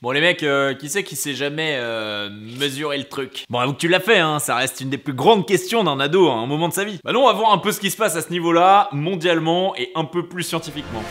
Bon les mecs, qui c'est qui sait jamais mesurer le truc? Bon, avoue que tu l'as fait, hein, ça reste une des plus grandes questions d'un ado à un moment de sa vie. Bah non, on va voir un peu ce qui se passe à ce niveau-là, mondialement et un peu plus scientifiquement.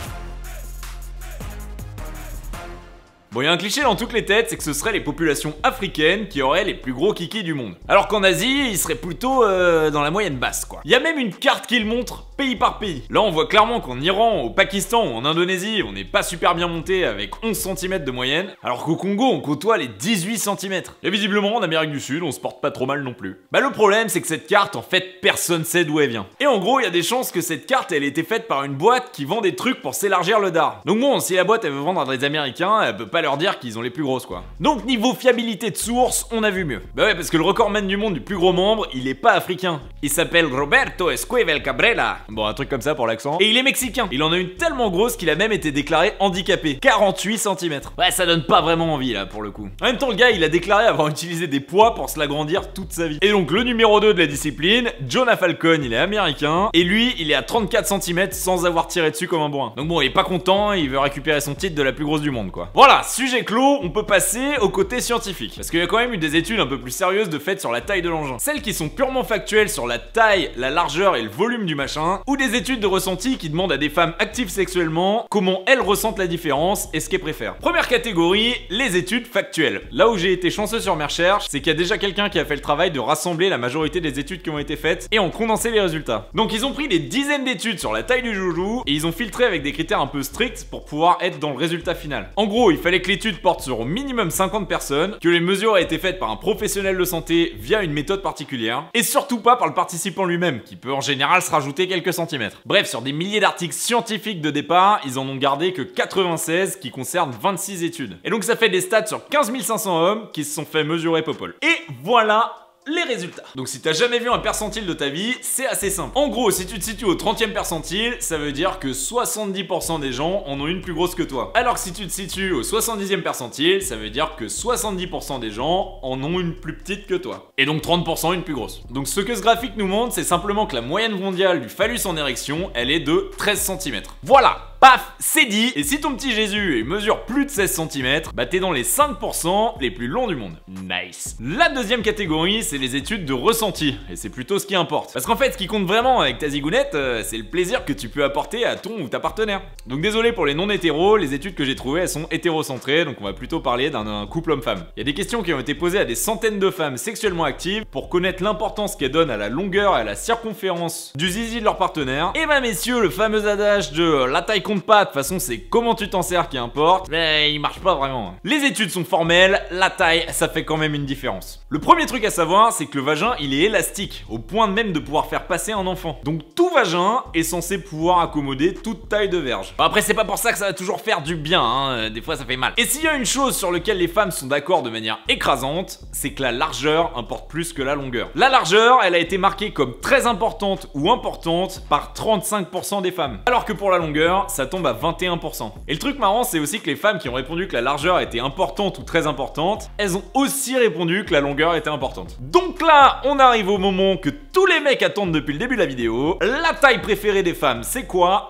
Bon, il y a un cliché dans toutes les têtes, c'est que ce seraient les populations africaines qui auraient les plus gros kikis du monde. Alors qu'en Asie, ils seraient plutôt dans la moyenne basse, quoi. Il y a même une carte qui le montre, pays par pays. Là, on voit clairement qu'en Iran, au Pakistan ou en Indonésie, on n'est pas super bien monté avec 11 cm de moyenne, alors qu'au Congo, on côtoie les 18 cm. Et visiblement, en Amérique du Sud, on se porte pas trop mal non plus. Bah le problème, c'est que cette carte, en fait, personne sait d'où elle vient. Et en gros, il y a des chances que cette carte, elle ait été faite par une boîte qui vend des trucs pour s'élargir le dard. Donc bon, si la boîte, elle veut vendre à des Américains, elle peut pas leur dire qu'ils ont les plus grosses, quoi. Donc niveau fiabilité de source, on a vu mieux. Bah ouais, parce que le recordman du monde du plus gros membre, il est pas africain. Il s'appelle Roberto Esquivel Cabrera. Bon, un truc comme ça pour l'accent. Et il est mexicain. Il en a une tellement grosse qu'il a même été déclaré handicapé. 48 cm. Ouais, ça donne pas vraiment envie là pour le coup. En même temps, le gars, il a déclaré avoir utilisé des poids pour se l'agrandir toute sa vie. Et donc le numéro 2 de la discipline, Jonah Falcon, il est américain. Et lui, il est à 34 cm sans avoir tiré dessus comme un bourrin. Donc bon, il est pas content, il veut récupérer son titre de la plus grosse du monde, quoi. Voilà, sujet clos, on peut passer au côté scientifique. Parce qu'il y a quand même eu des études un peu plus sérieuses de fait sur la taille de l'engin. Celles qui sont purement factuelles sur la taille, la largeur et le volume du machin, ou des études de ressenti qui demandent à des femmes actives sexuellement comment elles ressentent la différence et ce qu'elles préfèrent. Première catégorie, les études factuelles. Là où j'ai été chanceux sur mes recherches, c'est qu'il y a déjà quelqu'un qui a fait le travail de rassembler la majorité des études qui ont été faites et en condenser les résultats. Donc ils ont pris des dizaines d'études sur la taille du joujou et ils ont filtré avec des critères un peu stricts pour pouvoir être dans le résultat final. En gros, il fallait que l'étude porte sur au minimum 50 personnes, que les mesures aient été faites par un professionnel de santé via une méthode particulière, et surtout pas par le participant lui-même, qui peut en général se rajouter quelques centimètres. Bref, sur des milliers d'articles scientifiques de départ, ils en ont gardé que 96 qui concernent 26 études. Et donc ça fait des stats sur 15 500 hommes qui se sont fait mesurer Popol. Et voilà les résultats. Donc si t'as jamais vu un percentile de ta vie, c'est assez simple. En gros, si tu te situes au 30e percentile, ça veut dire que 70% des gens en ont une plus grosse que toi. Alors que si tu te situes au 70e percentile, ça veut dire que 70% des gens en ont une plus petite que toi. Et donc 30% une plus grosse. Donc ce que ce graphique nous montre, c'est simplement que la moyenne mondiale du phallus en érection, elle est de 13 cm. Voilà! Paf, c'est dit. Et si ton petit Jésus il mesure plus de 16 cm, bah t'es dans les 5% les plus longs du monde. Nice. La deuxième catégorie, c'est les études de ressenti. Et c'est plutôt ce qui importe. Parce qu'en fait, ce qui compte vraiment avec ta zigounette, c'est le plaisir que tu peux apporter à ton ou ta partenaire. Donc désolé pour les non-hétéros, les études que j'ai trouvées, elles sont hétérocentrées, donc on va plutôt parler d'un couple homme-femme. Il y a des questions qui ont été posées à des centaines de femmes sexuellement actives pour connaître l'importance qu'elles donnent à la longueur et à la circonférence du zizi de leur partenaire. Et bah messieurs, le fameux adage de la taille compte pas, de toute façon c'est comment tu t'en sers qui importe, mais il marche pas vraiment. Les études sont formelles, la taille ça fait quand même une différence. Le premier truc à savoir c'est que le vagin il est élastique, au point même de pouvoir faire passer un enfant. Donc tout vagin est censé pouvoir accommoder toute taille de verge. Bon, après c'est pas pour ça que ça va toujours faire du bien, hein. Des fois ça fait mal. Et s'il y a une chose sur laquelle les femmes sont d'accord de manière écrasante, c'est que la largeur importe plus que la longueur. La largeur elle a été marquée comme très importante ou importante par 35% des femmes. Alors que pour la longueur, ça tombe à 21%. Et le truc marrant, c'est aussi que les femmes qui ont répondu que la largeur était importante ou très importante, elles ont aussi répondu que la longueur était importante. Donc là, on arrive au moment que tous les mecs attendent depuis le début de la vidéo. La taille préférée des femmes, c'est quoi?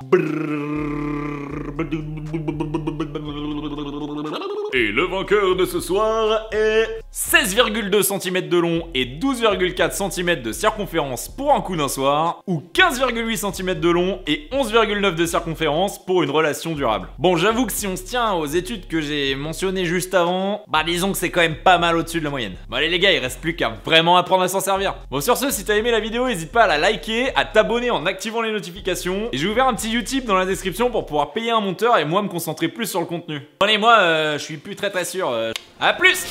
Et le vainqueur de ce soir est 16,2 cm de long et 12,4 cm de circonférence pour un coup d'un soir, ou 15,8 cm de long et 11,9 de circonférence pour une relation durable. Bon, j'avoue que si on se tient aux études que j'ai mentionnées juste avant, bah disons que c'est quand même pas mal au-dessus de la moyenne. Bon allez les gars, il reste plus qu'à vraiment apprendre à s'en servir. Bon sur ce, si t'as aimé la vidéo, n'hésite pas à la liker, à t'abonner en activant les notifications, et j'ai ouvert un petit Utip dans la description pour pouvoir payer un monteur et moi me concentrer plus sur le contenu. Bon allez, moi je suis plus très sûr. À plus.